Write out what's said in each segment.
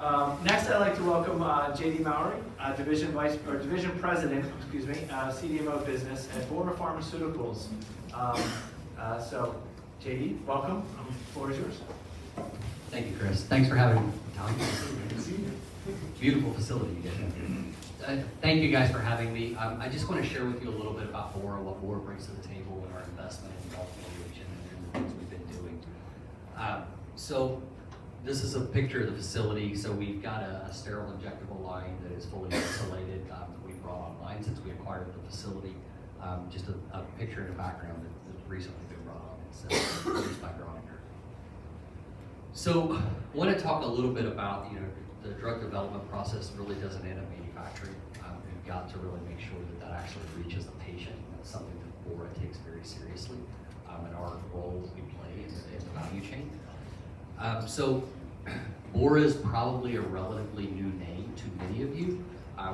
Next, I'd like to welcome JD Mowery, Division President, CDMO business at Bora Pharmaceuticals. So, JD, welcome. The floor is yours. Thank you, Chris. Thanks for having me. Good to see you. Beautiful facility you get. Thank you guys for having me. I just want to share with you a little bit about Bora, what Bora brings to the table, and our investment in the Baltimore region and the things we've been doing. So this is a picture of the facility. So we've got a sterile injectable line that is fully insulated that we brought online since we acquired the facility. Just a picture in the background that's recently been brought on. It's produced by Groninger. So I want to talk a little bit about, the drug development process really doesn't end at manufacturing. We've got to really make sure that that actually reaches the patient. That's something that Bora takes very seriously, and our role we play in the value chain. So Bora is probably a relatively new name to many of you.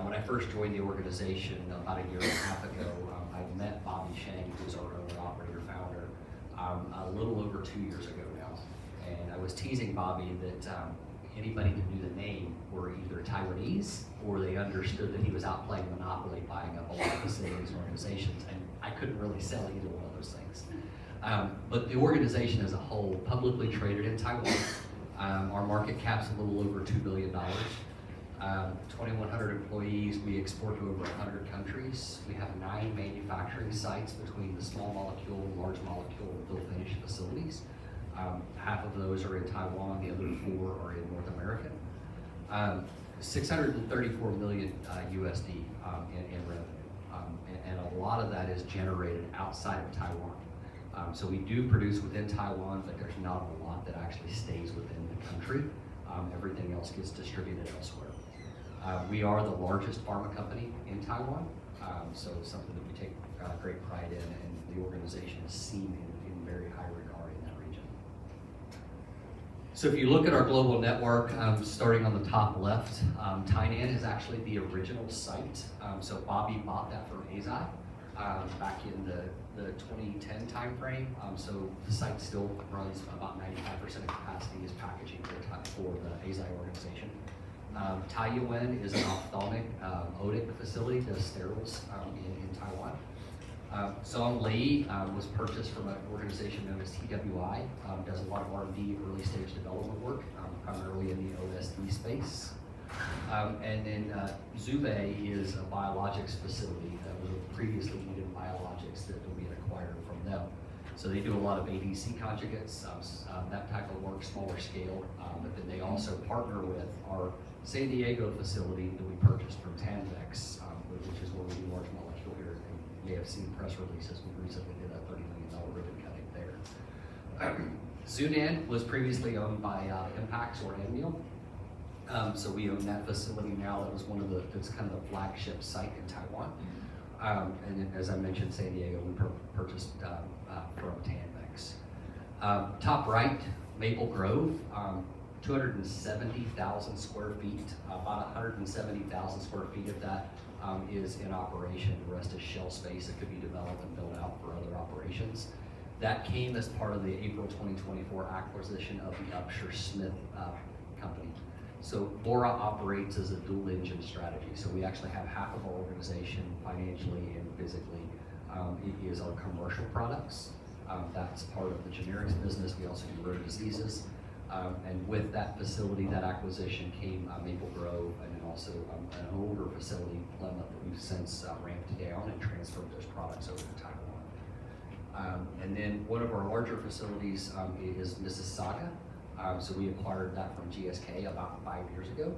When I first joined the organization about a year and a half ago, I met Bobby Sheng, who's our owner, operator, founder, a little over 2 years ago now. And I was teasing Bobby that anybody that knew the name were either Taiwanese or they understood that he was out playing Monopoly, buying up a lot of facilities and organizations, and I couldn't really sell either one of those things. But the organization as a whole, publicly traded in Taiwan. Our market cap's a little over $2 billion. 2,100 employees. We export to over 100 countries. We have 9 manufacturing sites between the small molecule, large molecule, and fill finish facilities. Half of those are in Taiwan, the other 4 are in North America. 634 million USD in revenue, and a lot of that is generated outside of Taiwan. So we do produce within Taiwan, but there's not a lot that actually stays within the country. Everything else gets distributed elsewhere. We are the largest pharma company in Taiwan, so it's something that we take great pride in, and the organization is seen in very high regard in that region. So if you look at our global network, starting on the top left, Tainan is actually the original site. So Bobby bought that from Eisai back in the 2010 timeframe. So the site still runs about 95% of capacity is packaging for the Eisai organization. Taiyuan is an ophthalmic OTIC facility, does steriles in Taiwan. Song Lee was purchased from an organization known as TWI, does a lot of R&D, early stage development work, primarily in the OSD space. And then Zhubei is a biologics facility that was previously needed biologics that we had acquired from them. So they do a lot of ADC conjugates, that type of work, smaller scale, but then they also partner with our San Diego facility that we purchased from Tanvex, which is where we do large molecule here. And you may have seen press releases. We recently did a $30 million ribbon cutting there. Zunan was previously owned by Impax or Amneal. So we own that facility now. That was that's kind of the flagship site in Taiwan. And then, as I mentioned, San Diego, we purchased from Tanvex. Top right, Maple Grove, 270,000 square feet. About 170,000 square feet of that is in operation. The rest is shell space that could be developed and built out for other operations. That came as part of the April 2024 acquisition of the Upshur Smith company. So Bora operates as a dual engine strategy. So we actually have half of our organization financially and physically is our commercial products. That's part of the generics business. We also do rare diseases. And with that facility, that acquisition came Maple Grove, and then also an older facility, Plymouth, that we've since ramped down and transferred those products over to Taiwan. And then one of our larger facilities is Mississauga. So we acquired that from GSK about 5 years ago.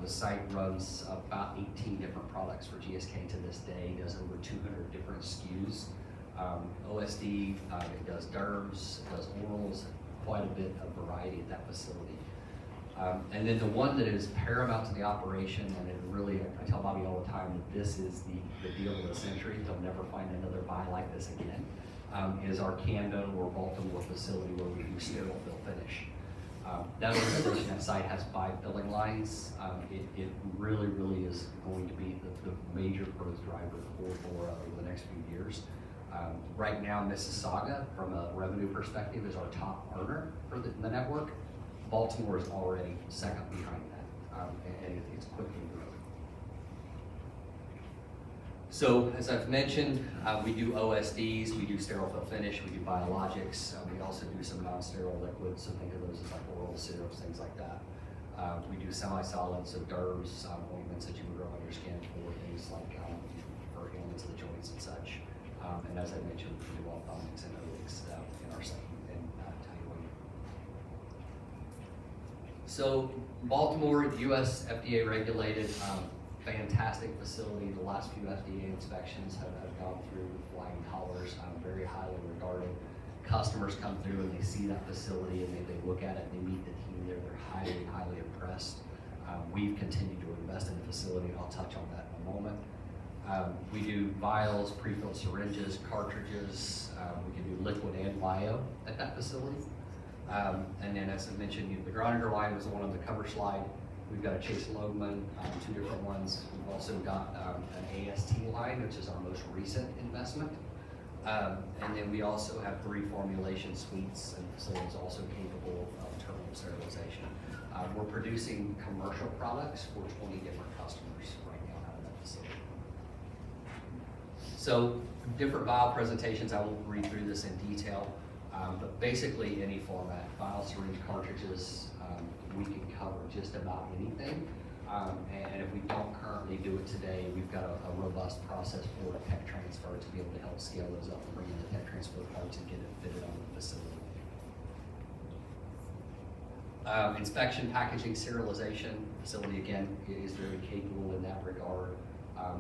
The site runs about 18 different products for GSK to this day, does over 200 different SKUs. OSD, it does derms, it does orals, quite a bit of variety at that facility. And then the one that is paramount to the operation, and it really, I tell Bobby all the time that this is the deal of the century, they'll never find another buy like this again, is our Camden or Baltimore facility where we do sterile fill finish. That organization, that site has 5 filling lines. It really is going to be the major growth driver for Bora over the next few years. Right now, Mississauga, from a revenue perspective, is our top earner for the network. Baltimore is already second behind that. and it's quickly growing. So, as I've mentioned, we do OSDs, we do sterile fill finish, we do biologics, we also do some non-sterile liquids, so think of those as like oral syrups, things like that. We do semi-solids, so DERVs, ointments that you would rub on your skin for things like for ailments of the joints and such. And as I mentioned, we do ophthalmics and otics in our site in Taiwan. So Baltimore, US FDA regulated, fantastic facility. The last few FDA inspections have gone through with flying colors, very highly regarded. Customers come through and they see that facility and they look at it and they meet the team there. They're highly, highly impressed. We've continued to invest in the facility, and I'll touch on that in a moment. We do vials, pre-filled syringes, cartridges. We can do liquid and bio at that facility. And then, as I mentioned, the Groninger line was the one on the cover slide. We've got a Chase Loebman, two different ones. We've also got an AST line, which is our most recent investment. And then we also have 3 formulation suites and facilities also capable of terminal sterilization. We're producing commercial products for 20 different customers right now out of that facility. So different vial presentations, I won't read through this in detail, but basically any format, vial, syringe, cartridges, we can cover just about anything. And if we don't currently do it today, we've got a robust process for tech transfer to be able to help scale those up and bring in the tech transfer parts and get it fitted on the facility. Inspection, packaging, serialization. Facility, again, is very capable in that regard.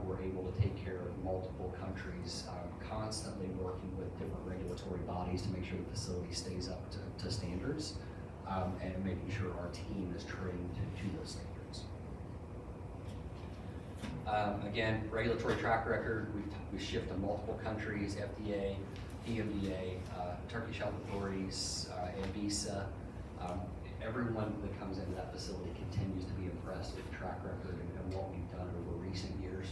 We're able to take care of multiple countries, constantly working with different regulatory bodies to make sure the facility stays up to standards, and making sure our team is trained to those standards. Again, regulatory track record, we've shipped to multiple countries, FDA, PMDA, Turkish health authorities, ANVISA. Everyone that comes into that facility continues to be impressed with the track record and what we've done over recent years.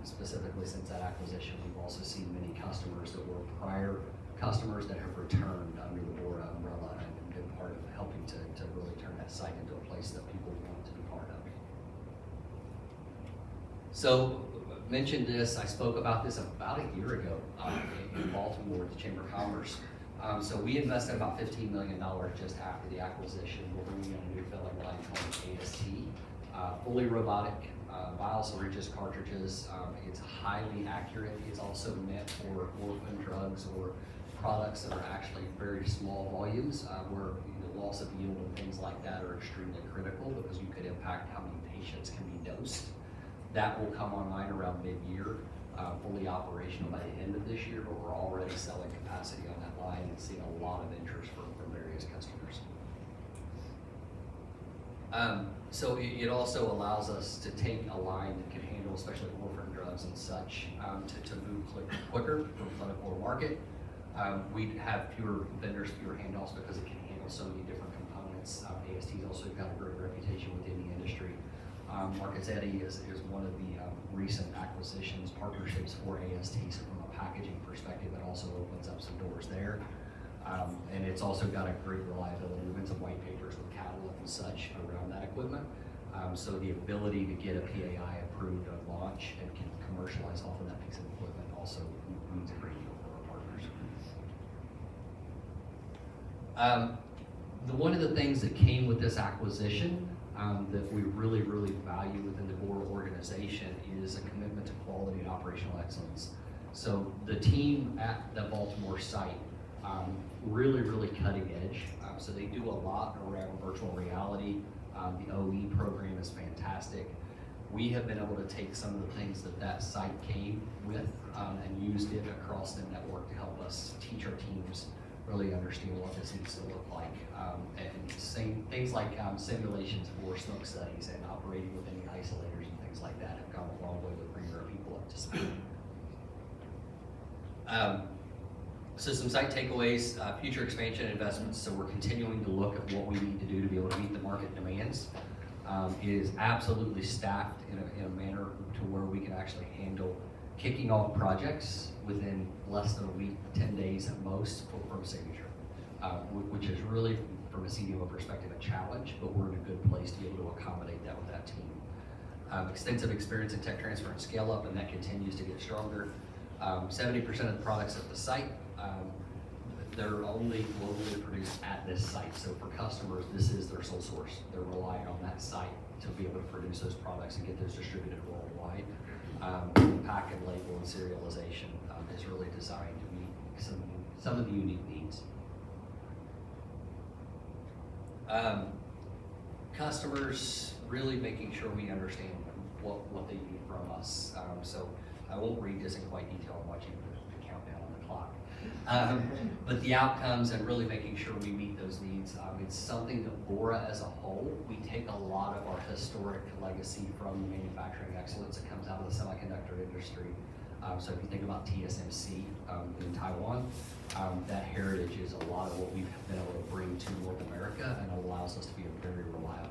Specifically since that acquisition, we've also seen many customers that were prior customers that have returned under the Bora umbrella and been part of helping to really turn that site into a place that people want to be part of. So, mentioned this, I spoke about this about a year ago in Baltimore at the Chamber of Commerce. So we invested about $15 million just after the acquisition. We're bringing in a new filling line called AST, fully robotic, vials, syringes, cartridges. It's highly accurate. It's also meant for orphan drugs or products that are actually very small volumes, where the loss of yield and things like that are extremely critical because you could impact how many patients can be dosed. That will come online around mid-year, fully operational by the end of this year, but we're already selling capacity on that line and seeing a lot of interest from various customers. So it also allows us to take a line that can handle, especially orphan drugs and such, to move quicker from clinical to market. We have fewer vendors, fewer handoffs because it can handle so many different components. AST's also got a great reputation within the industry. Marchesetti is one of the recent acquisitions, partnerships for AST, so from a packaging perspective, it also opens up some doors there. And it's also got a great reliability. We've been some white papers with catalog and such around that equipment. So the ability to get a PAI approved at launch and can commercialize off of that piece of equipment also means a great deal for our partners. One of the things that came with this acquisition that we really, really value within the Bora organization is a commitment to quality and operational excellence. So the team at the Baltimore site, really, really cutting edge. So they do a lot around virtual reality. The OE program is fantastic. We have been able to take some of the things that site came with and used it across the network to help us teach our teams really understand what this needs to look like. And things like simulations for smoke studies and operating with any isolators and things like that have gone a long way with bringing our people up to speed. So some site takeaways, future expansion investments. So we're continuing to look at what we need to do to be able to meet the market demands. It is absolutely staffed in a manner to where we can actually handle kicking off projects within less than a week, 10 days at most from signature, which is really from a CDMO perspective, a challenge, but we're in a good place to be able to accommodate that with that team. Extensive experience in tech transfer and scale up, and that continues to get stronger. 70% of the products at the site, they're only globally produced at this site. So for customers, this is their sole source. They're relying on that site to be able to produce those products and get those distributed worldwide. Pack and label and serialization is really designed to meet some of the unique needs. Customers, really making sure we understand what they need from us. So I won't read this in quite detail. I'm watching the countdown on the clock. But the outcomes and really making sure we meet those needs. It's something that Bora as a whole, we take a lot of our historic legacy from the manufacturing excellence that comes out of the semiconductor industry. So if you think about TSMC in Taiwan, that heritage is a lot of what we've been able to bring to North America and allows us to be a very reliable